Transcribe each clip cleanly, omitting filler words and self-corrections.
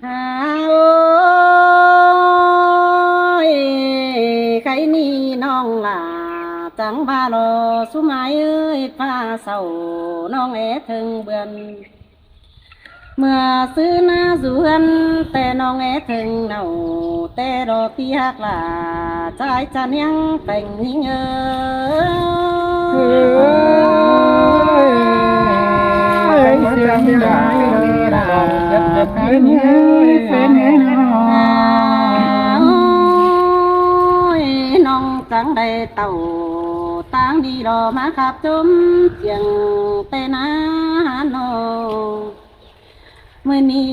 โอ้ยใครนี่น้องล่ะจังบาโลสุมายเอ้ยฟ้าเศร้าน้องถึงเบือนเมื่อซื้อหน้าสวนแต่น้องถึงเนาแต่รอพี่ฮักล่ะใจจะยังแต่งยิ่งเสียงดังเลยนะจะไปนี่เป็นไงเนาะน้องจังได้เต่าตั้งดีรอมาขับจมเจียงเตนาโนเมื่อนี้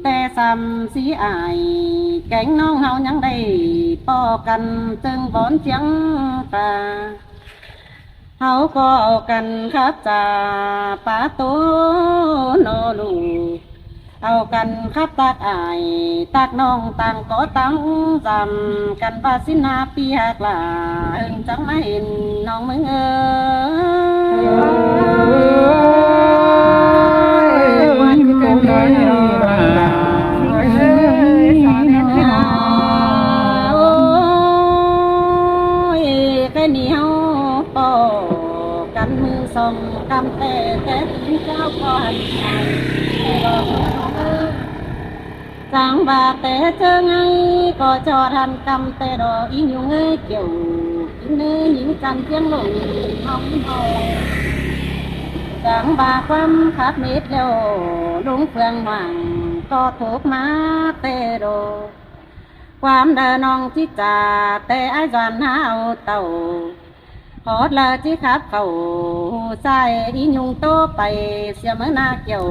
แต่ซ้ำสีอายแก่งน้องเฮายังได้ป้อกันจึงบอนเจียงตาเฮาก็เอากันครับจ่าป้าโตโนลูเอากันครับตักอายตักน้องต่างก็ตั้งจำกันว่าสินาปีหักลาเอิงจังไม่เห็นน้องมึงวันกันได้โอ้ยแค่นี้เฮาปอกันมือส่งกำแต่ถึงเจ้าก่อนจังบาแต่เจอไงก็จอทันกำแต่ดออีหยุ่งเกี่ยวกินเนื้อหญิงกันเพียงหลงห้องหอจังบาความขัดเม็ดแล้วลงเฟืองหวังก็ถูกมาแต่โดความเดินน้องที่จ่าแต่ไอ้จวนหาเอาเต่าพอดละที่ขับเขาใส่อีหยุ่งโตไปเสียเมื่อนาเกี่ยว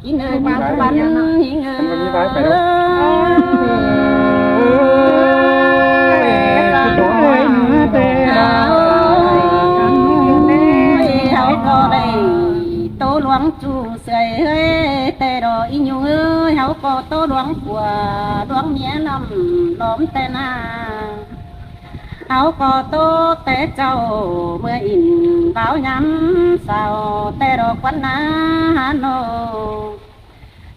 กินเอ้ยบางวันหิงเขาก็ได้โตหลวงจูเสยเฮ้ยแต่ดออีหยุ่งเอ้ยเขาก็โตหลวงผัวหลวงเมียนำล้อมแต่นาเอาก็โตแต่เจ้าเมื่ออินเบาย้ำเศร้าแต่ดอกวันนาโน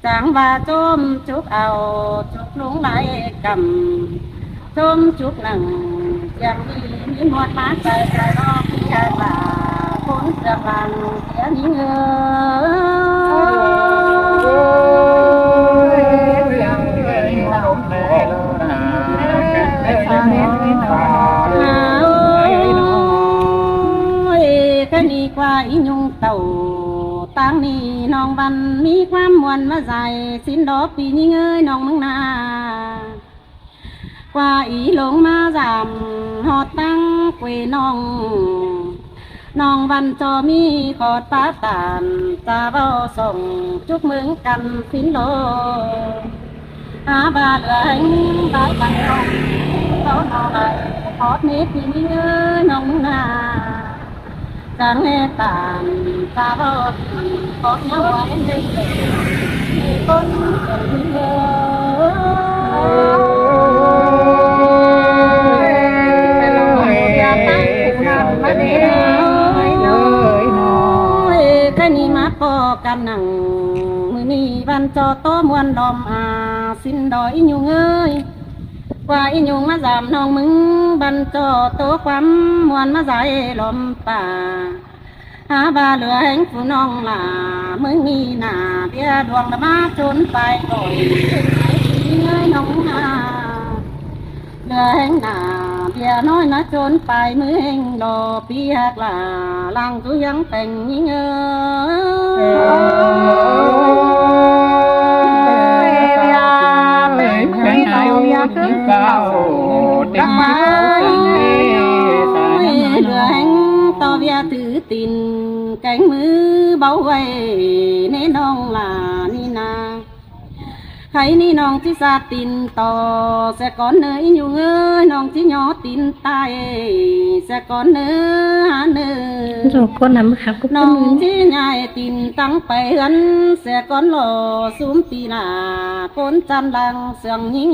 จังว่าจมจุกเอาจุกลุงไหลกำจมจุกหนังยังมีหมดมาใจใจรอพี่ชายว่าคนเสือบันเสียนิ่งแค่นี้กว่าอียุงเต่าตั้งนี้น้องบันมีความมวลมาใส่สินดอกปีนี้เงยน้องมึงนากว่าอีหลงมาจำหอดตั้งเกวน้องน้องบันจอมีขอดป้าตานจะเบาส่งจุกมึงกันสินโลหาบาดเหลืองบาดบังน้องเขาหน่อยขอดเม็ดปีนี้เงยน้องมึงนาจังเฮตามตาบอดขอเงาไว้ในใจคนเป็นเงแต่เราอยากตั้งผู้นำมาเดีเลยน้อยแค่นี้มาปอกันหนังมือนี้วันจอโตมวนดอมสินดอยอยู่เงยว่าอีหยุ่งมาจำน้องมึงบันจอโตความมวนมาใส่ลมป่าหาบาเหลือแห่งผู้น้องล่ะมึงมีหน้าเบี้ยดวงละมาจนไปก่อยเงยน้องหาเหลือแห่งหน้าเบี้ยน้อยนะจนไปมือแห่งดอพี่หักล่ะลังตุยังแต่งยิ่งขึ้นเก่าดังไม้เหลือแห่งต่อเบียถือตินแกงมือเบาไว้ในน้องลานี่นาใครนี่น้องที่ซาตินต่อเสก่อนเนยอยู่เงยน้องที่ย่อตินตายเสก่อนเนยเนย rồi con nắm khắp của น้อง con ที่ใหญ่ตินตั้งไปหันเสียก่อนหล่อสุมปีนาคนจันดังเสียงยิง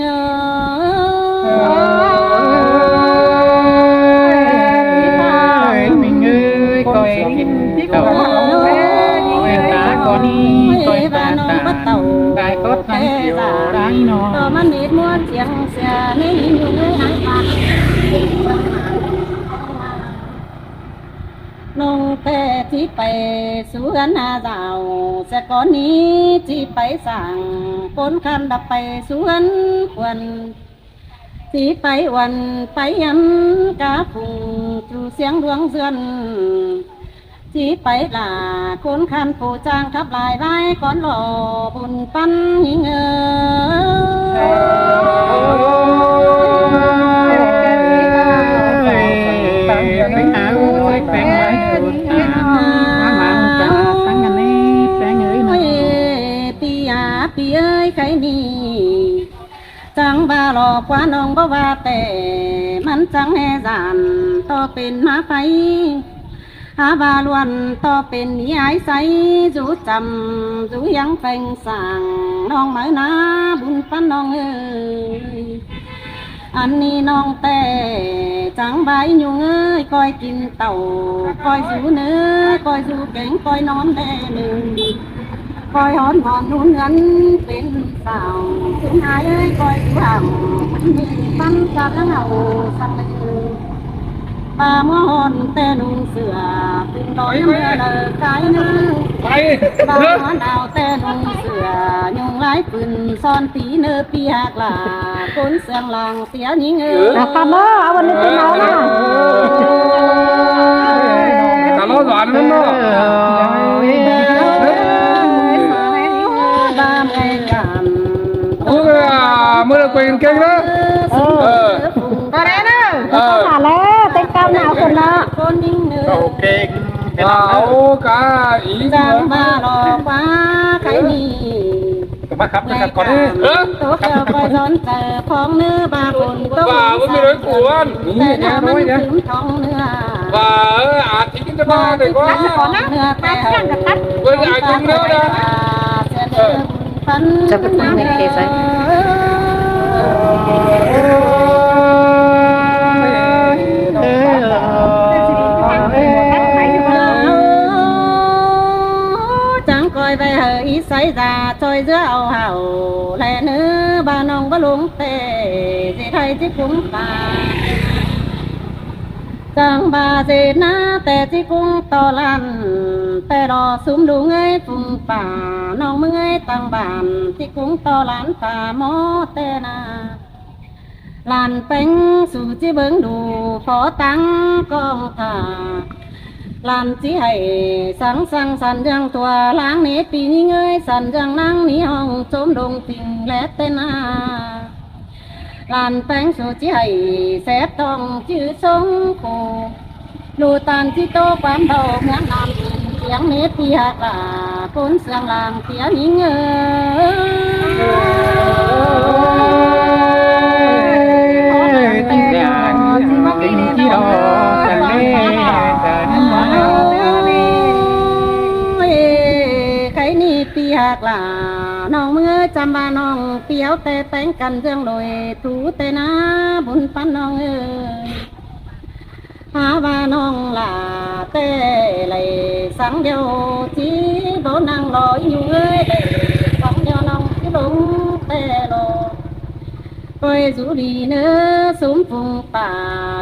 mình ơi coi kinh tàu coi tá con đi coi ta ta đại có thằng chiều นอ ต่อมันเน็ดมัวเสียงเสียในหินอยู่ในหายปากน้องแต่ที่ไปสู่กันหาดาวแต่ก่อนนี้ที่ไปสั่งคนคันดับไปสู่กันควรที่ไปวันไปยันกาฝุ่งจูเสียงดวงเสือนที่ไปลาคนคันผู้จ้างขับลายไว้ก่อนหล่อบุญปั้นหิงไปหาแปลงไว้สุดตามาจะตั้งกันนี้แปลงเอ้ยหน่อย ปีอาปีเอ้ยใครนี่จังบ่าหลอกว่าน้องบ่ว่าแต่มันจังแห่จานต่อเป็นมาไปหาบาลวนต่อเป็นนิยายใสจูจำจูยังเพ่งสั่งน้องเหมือนาบุญปั้นน้องเอ้ยอันนี้น้องแต่จังใบยุงเอ้ยก้อยกินเต่าก้อยสูเนื้อก้อยสูเก่งก้อยนอนแดหนึ่งก้อยหอนหอนนุ่นเงินเป็นสาวถึงหายเอ้ยก้อยสูห่ำมีปั้นจากเหงาสักเลยปลาหม้อหอนแต่นุ่งเสือเป็นร้อยเมื่อเลิกกายนึง ไป ปลาหม้อดาวแต่นุ่งเสือยุงไล่ปืนซ่อนตีเนื้อปีหักหลาคนเสียงลางเสียยิงเออ ตาเนาะเอาวันนี้เป็นเอานะ ตาล้อสอนนั่นเนาะ บามไงกัน เมื่อเราคุยกันเก่งนะ ตาแน่เนาะตาแล้วเต็มกำหนาวคนละ คนยิงเนื้อ เก่ง เอากาอี จังมาหลอกว่าใครมี มาครับนะครับก่อนนี้ ตัวเกลียวก็ย้อนเจอของเนื้อบาคนต้ม ว่าไม่ร้อยกวน แต่น้ำมันถึงท้องเนื้อ ว่าอาทิตย์จะมาเด็กว่า เนื้อแต่ เวลาจริงแล้วนะ จะเป็นไม่เคยใส่จังคอยไปเหยอีใส่ตาซอยเสื้อเอาเห่าแลเนื้อบานองบ่ลุงเตะสิใครที่คุ้มตาจังบาเจนะแต่ที่กุ้งต่อลันแต่รอสุมดูเงยปุ่มป่าน้องมึงเงยตั้งบ้านที่กุ้งต่อลันป่าหมอเตนาลานเป็งสู่จีเบิงดูขอตั้งกองถ่าลานจีให้สังสันยังตัวล้างนี้ปีนี้เงยสันยังนั่งนี้ห้องโจมดงปิงและเตนาลานแป้งสูจิให้แสบต้องชื่อทรงโคดูตานที่โตความเบาเหมือนน้ำกินเสียงเน็ตที่หักลาคนเสียงลางเสียหิงตั้งแต่ที่เราจะเล่จะนั่นมา ใครนี่ปีหักลาน้องเมื่อจำบาน้องเปียวแต่แต่งกันเรื่องลอยถูแต่นาบุญปันน้องเอ้ยหาว่าน้องลาแต่เลยสังเดียวที่โดนนางรออยู่เอ้ยสังเดียวน้องที่ลงแต่รอก้อยสูดีเนื้อสุมฟุงป่า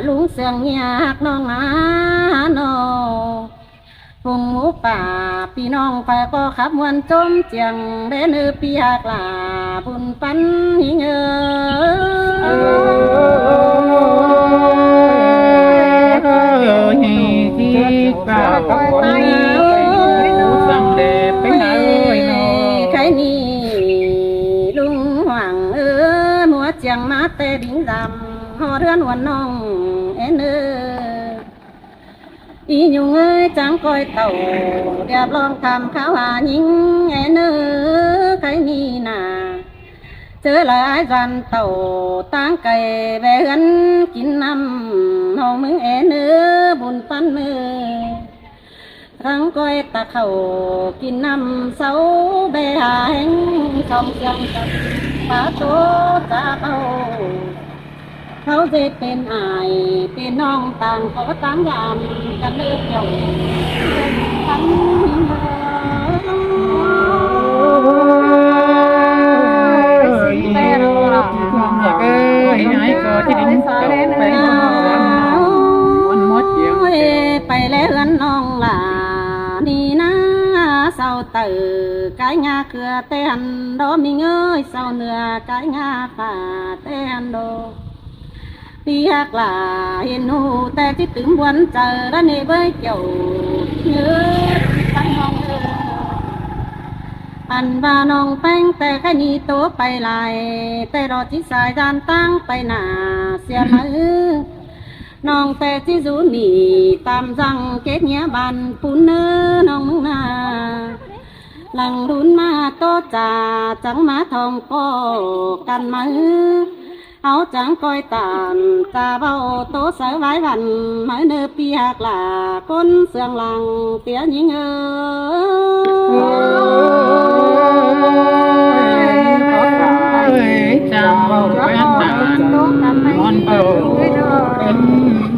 ลุงเสียงยากน้องหาน้องพงหมูป่าพี่น้องไปก็ขับมวนจมเจียงเดนเอปีหักลาบุญปันหิงที่ป่ากับคนนี้สั่งเด็กไปไหนเนาะ ใครนี่ลุงหวังมัวเจียงมาแต่ดิ่งดำหอเรือนวันน้องเอ็นอียุงจังก้อยเต่าเดียบลองทำข้าวหายิงเอ็นใครนี่นาเจอหลายวันเต่าตั้งไก่แบนกินน้ำห้องมึงเอ็นบุญปันมือทั้งก้อยตะเข่ากินน้ำเสาแบหาแห้งสองเสียงกับปลาโตจะเอาเขาจะเป็นอายเป็นน้องต่างเขาต่างยามกันเลือกเดี่ยวทั้งแต่ tử cái nhà cửa tên đó mình ơi sau nửa cái nhà phà tên đồ đi hạc là hiền hù ta chỉ tưởng muốn chờ đã nề với kiểu nhớ bánh hồng ăn và nong bánhแต่cáiนี้โตไปลายแต่รอที่สายด้านตั้งไปหนาเสียมือน้องแต่ที่จูนี่ตามจังเก็ดเนี้ยบันปูนเนื้อน้องมึงนาหลังรุนมาโตจ่าจังมาทองก็กันมือเอาจังคอยตามตาเบาโตเสือไว้วันมาเนื้อปีหักหลาคนเสียงหลังเตี้ยยิงจังเราเป็นตามอนเปิดเป็น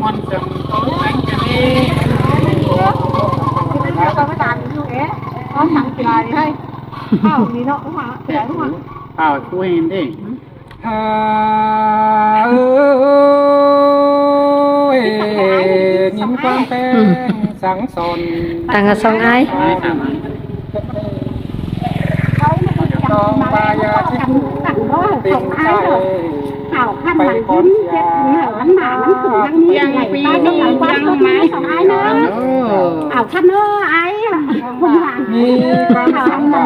มอนจังโตแสงจะดี ก็ไม่ตามอยู่เอ๊ะcó thằng kỳ này hay không đi đâu đúng không để đúng không อ้าวช่วยดิ ยิ้มความเป็นสังสน ต่างกับสองไอ้ น้องปายาที่ผู้ติงใจ hảo khăn mà dính chết hảo lắm mà lắm khổ năng nhiên này ba cái hảo quan có máy không ai nữa hảo khăn nữa ai không làm มีความสังบา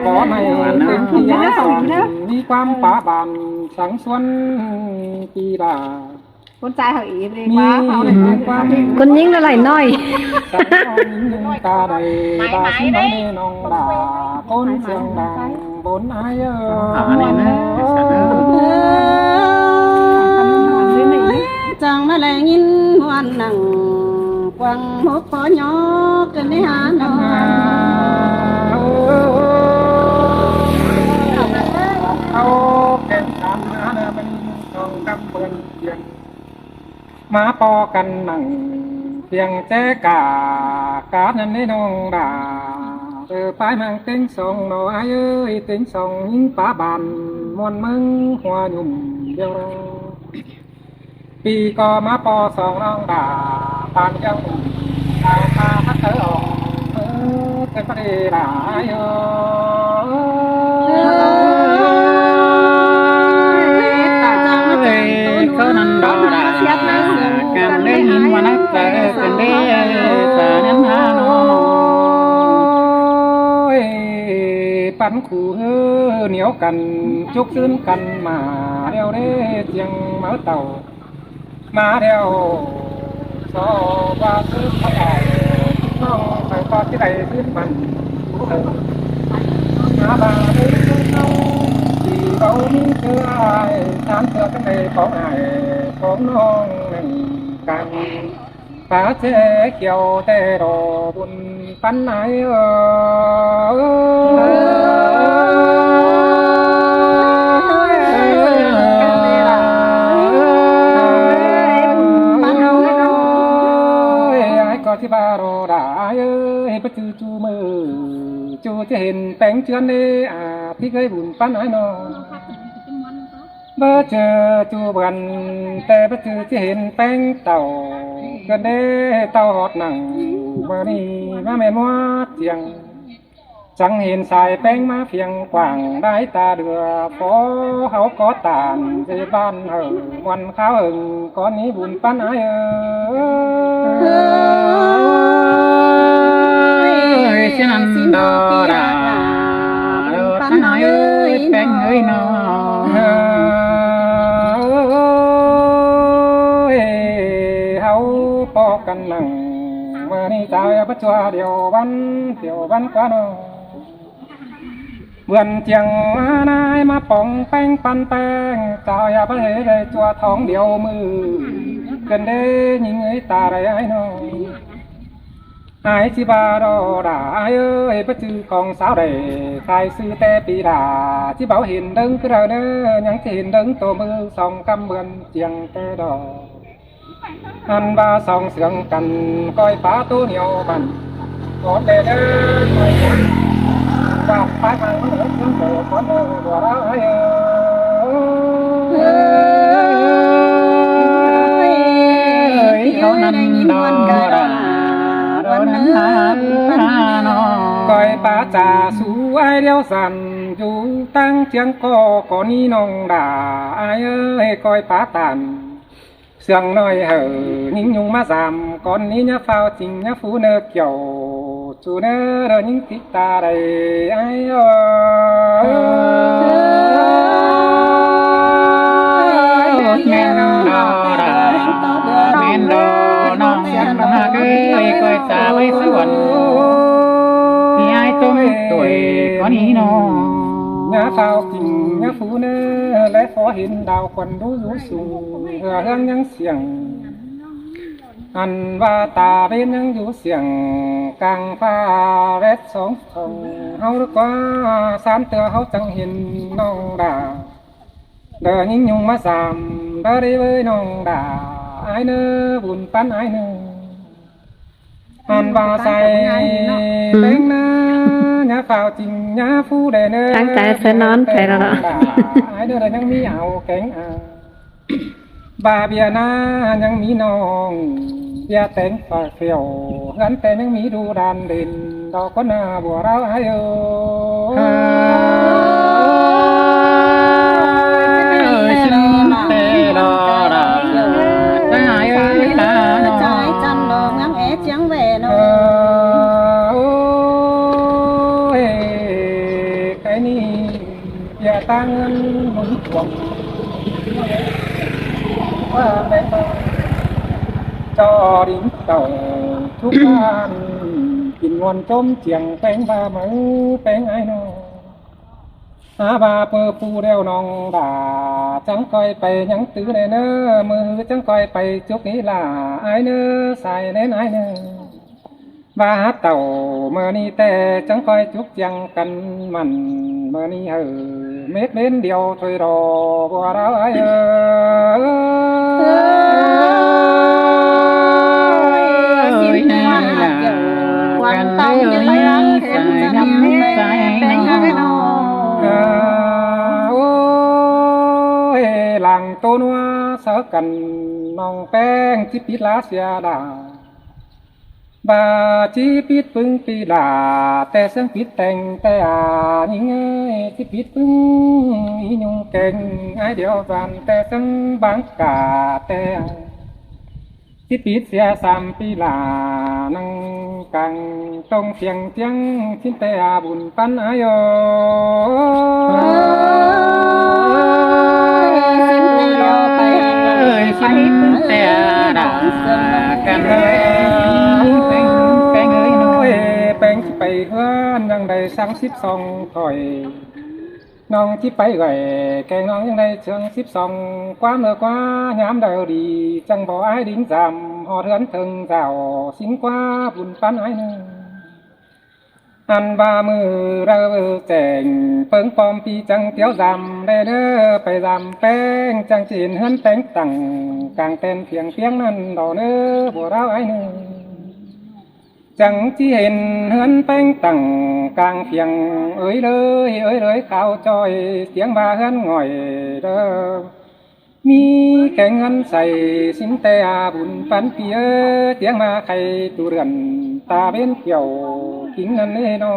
ขอให้เป็นที่ยาสอนมีความป่าบานสังสวนปีดา con trai hỏi ý đi มี quá hảo ความ คนยิ่งละไหลน้อย สังนองยิ่งตาใดตาสิน้องน้องดาต้นเสียงดังบนไอ้จังมาแลยินวันนังกวางหกพอหยอกันในหาหนอเอาเป็นสามหาเป็นทองคำเปินเพียงมาปอกันนั่งเพียงแจกากาดนั้นในน้องดาไปมังเต็งสองหน่อยเอ้ยเต็งสองยิ่งป้าบานมวนมึงหัวหนุ่มเดียวปีก็มาปอสองน้องดาปานยังตาตาพัดเธอออกเป็นประเดี๋ยวเขานั่นดอดาการเล่นวันนั้นเจอกันได้สานั้นฮาโนปันขู่เหนียวกันจุกซื้นกันมาเดียวได้เจียงมาเต่ามาเดียวสอว่าซื้อเขาใหญ่น้องไปตอนที่ใดซื้อมันมาบาได้ซื้อน้องที่เขามีเชื่อไอ้ทานเชื่อกันในของไอ้ของน้องหนึ่งกันป่าเจ๊เกี่ยวแต่รอบุญปันไหนที่บาโรดาเอ้ยไปจูจูมือจูจะเห็นแป้งเชือนเด้ที่เคยบุญปั้นไอ้น้องเบอเจอจูบันแต่ไปจูจะเห็นแป้งเต่ากันเด้เต่าหอดหนังมานี่มาแม่มัวเจียงจังเห็นสายแป้งมาเพียงกว่างได้ตาเดือฟอเขาก็ตานใจบ้านเฮวันข้าวก้อนนี้บุญปั้นไอ้ฉันดอดาฉันเอ้ยแป้งเอ้ยน้องเขาปอกันหนังเมื่อนี้ใจปัจจุบันเดียววันกว่าน้องเหมือนเจียงมานายมาป่องแป้งปันแป้งใจไปเลยจัวท้องเดียวมือเกินเด้ยิงเอ้ยตาไรไอ้น้องไอ้สิบาโรดาเอ้ยประจือของสาวใดใครซื้อแต่ปีดาที่เบาเห็นดึงก็เราเด้อยังเห็นดึงตัวมือสองกำเบือนเจียงแต่ดอกอันบาสองเสียงกันก้อยป้าตัวเหนียวมันกอดเด้อก้อยป้าป้ามันเหนือถึงโบกอนหัวเราเอ้ยเขานั้นดอดาวันนั้นฮาโนก้อยป สันอยู่ตั้งเจียงก็นี่น้องด่าอายเอ้ยคอยป้าตันเสียงน้อยเหอนิ่งยุงมาสามก่อนนี้เนี่ยเฝ้าจริงเนี่ยฟูเนอเกี่ยวจูเนอเดินยิ่งติดตาได้อายเอ้ยแม่นดอแม่นดอน้องเสียงมาเอ้ยคอยตาไว้สวรรค์ที่อายต้มตัวก่อนนี้น้องงาเฝ้าจริงงาฟูเนอและพอเห็นดาวควันรู้สูงเฮือเฮืองยังเสียงอันว่าตาเป็นยังอยู่เสียงกลางฟ้าแรดสองของเฮาหรือว่าสามเตือเฮาจังเห็นน้องดาเดินยิ่งยุงมาสามเดินได้เว้ยน้องดาไอ้เนื้อบุญปันไอ้เนื้ออันว่าใส่เป็นนะnhá vào tình nhá phu đề nơตั้งใจเสนอนไปแล้วเนาะ ไอ้เด้อยังมีเอาแกงบาเบียนายังมีน้องเบียแต่งฝากเขียวงั้นแต่ยังมีดูดานเด่นดอกก็น่าบัวเราไอ้เอ้ยฉันเตลอระไอ้เอ้ยตาหนอ trái chân đồ ngắm é trắng về nó cái này giờ ta ngân muốn quăng qua bên cho đến tàu thuốc ănกินงอนต้มเจียงแป้งบาหมูแป้งไอ้น้องหาบาเปิดปูเดียวน้องด่าจังคอยไปยังตื้อในเนื้อมือจังคอยไปจุกนี้ล่ะไอ้เนื้อใส่เน้นไอ้เนื้อว่าเต่าเมื่อนี้แต่จังคอยจุกยังกันมันเมื่อนี้เม็ดเล่นเดียวถอยรอบัวเราไอ้quan tâm như lấy lắng thêm cho nhắm bên nó ôi làng tôn hoa sở cần nòng beng chỉ biết lá xia đà bà chỉ biết vững pi đàแต่เสียงปิดแต่งแต่ยิ่งchỉ biết vữngอีนุ่งเก่งไอเดียววันแต่เสียงบางกาแต่ที่ปิดเสียสามปีลานั่งกังตรงเสียงเสียงชิ้นแต่บุญปันอายชิ้นแต่ด่ากันเป็นเอ้ยน้อยเป็นที่ไปเฮือนยังได้32ถอยน้องที่ไปไหวแกงน้องยังได้เชิง12quá mưa quá nhám đều đi chẳng bỏ ai đính giảm họ thướn thường rào xin quá buồn phán ai nữa ăn ba mưa ra chèn phấn pom pi chẳng kéo giảm để đỡ phải giảm beng chẳng chín hơn beng tặng càng tên phiền phiếng năn đỏ nữa bùa rau ai nữa chẳng chỉ ห็นเฮือนแป้งตั้งกลางเพียงเอ้ยเลยข้าวจอยเสียงบาเฮือนง่อยเด้อมีแกงเงินใส่สินแต่บุญปันเปียเสียงมาใครตุเรือนตาเป็นเกี่ยวขิงเงินเล่นอ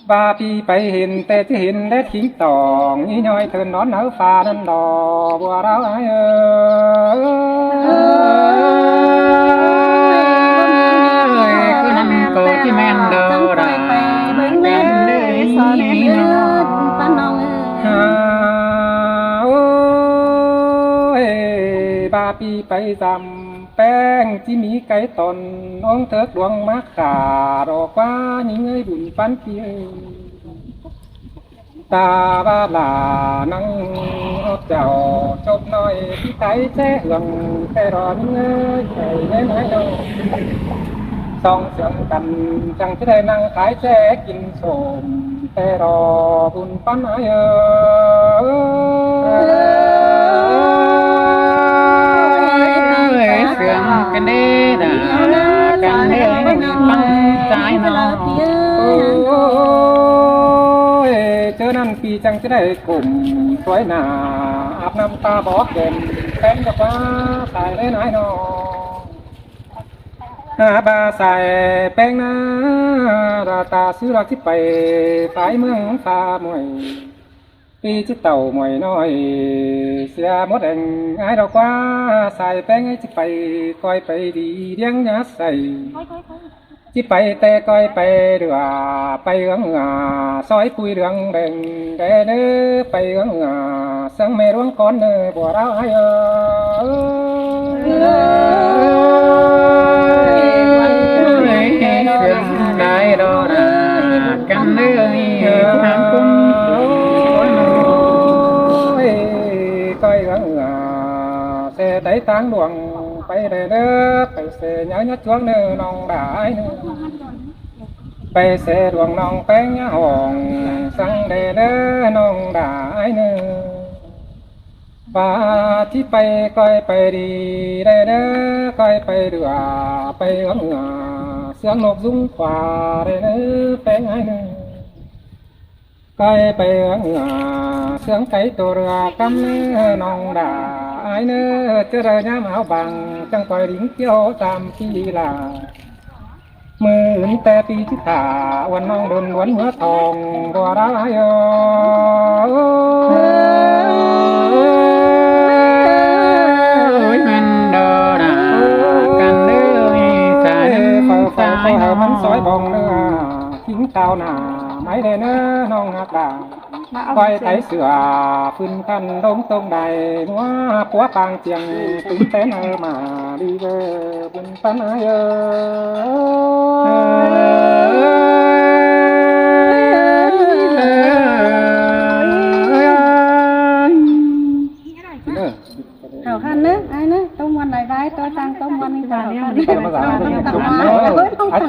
บาปีไปเห็นแต่จะเห็นได้ขิงตองนี่น้อยเธอนอนหนาวฟ้านั่นดอบัวเราไอ้ก็ที่แม่นเด้อได้แม่นเด้อสอนแม่ป้าน้องโอ้ยบาปีไปจำแป้งที่มีไก่ตนน้องเถิกดวงมักขาดอกว่ายิ่งเอ้ยบุญปันเปียตาบาลานั่งเจ้าจบหน่อยที่ไก่แจ้หลงแต่รอนเอ้ยใจได้ไหมน้องต้องเสียงกันจังที่ได้นั่งขายแช่กินโสมแต่รอบุญปั้นไอ้เสียงกันเด้ด่ากันเด้ปั้นใจน้องเจอนั่นปีจังที่ได้กลุ่มสวยหนาอาบน้ำตาบอกเด่นแป้งกับว่าตายได้ไหนน้อง หาบาใส่แป้งนาราตาซื้อรักที่ไปฝ่ายเมืองฟ้ามวยปีจิตเต่ามวยน้อยเสียหมดแดงไอ้ดอกว่าใส่แป้งไอ้ที่ไปคอยไปดีเลี้ยงยาใส่จิไปแต่ก้อยไปเดือไปเอื้องซอยปุยเรืองแดงแดเด้อไปเอื้องสังเมรวงก้อนเด้อบัวเราไอ้ได้ดอนากันเลยทางคุณก้อยเอื้องเสไต่tángดวงไปเด้อไปเสnhớ nhớช่วงเด้อน้องได้เด้อไปเสดวงน้องแป้งหองสังเด้อน้องได้เด้อป่าที่ไปก้อยไปดีเด้อก้อยไปเดือไปเอื้องเสียงนกยุงขวาเด้อแป้งเด้อก้อยไปเอื้องเสียงไก่ตัวเรือกำเนื้อน้องได้เนื้อเจริญน้ำเอาบังจังปล่อยดิ้งเกี่ยวตามปีลามืออื่นแต่ปีที่ขาวันน้องโดนวันหัวทองบัวร้ายมันดอนากันเลยสายสายมันซอยบองเนื้อทิ้งเท้าหน้าไม่ได้เนื้อน้องหักดาก้อยไถเสือฟื้นกันดมตรงใดหัวปัวปางเจียงตุ้งเต้นมาดีเบอร์บนปันเยเอาคันนึกไอ้นึกต้มวันไหนไว้ตัวตังต้มวันนี้ค่ะ อะ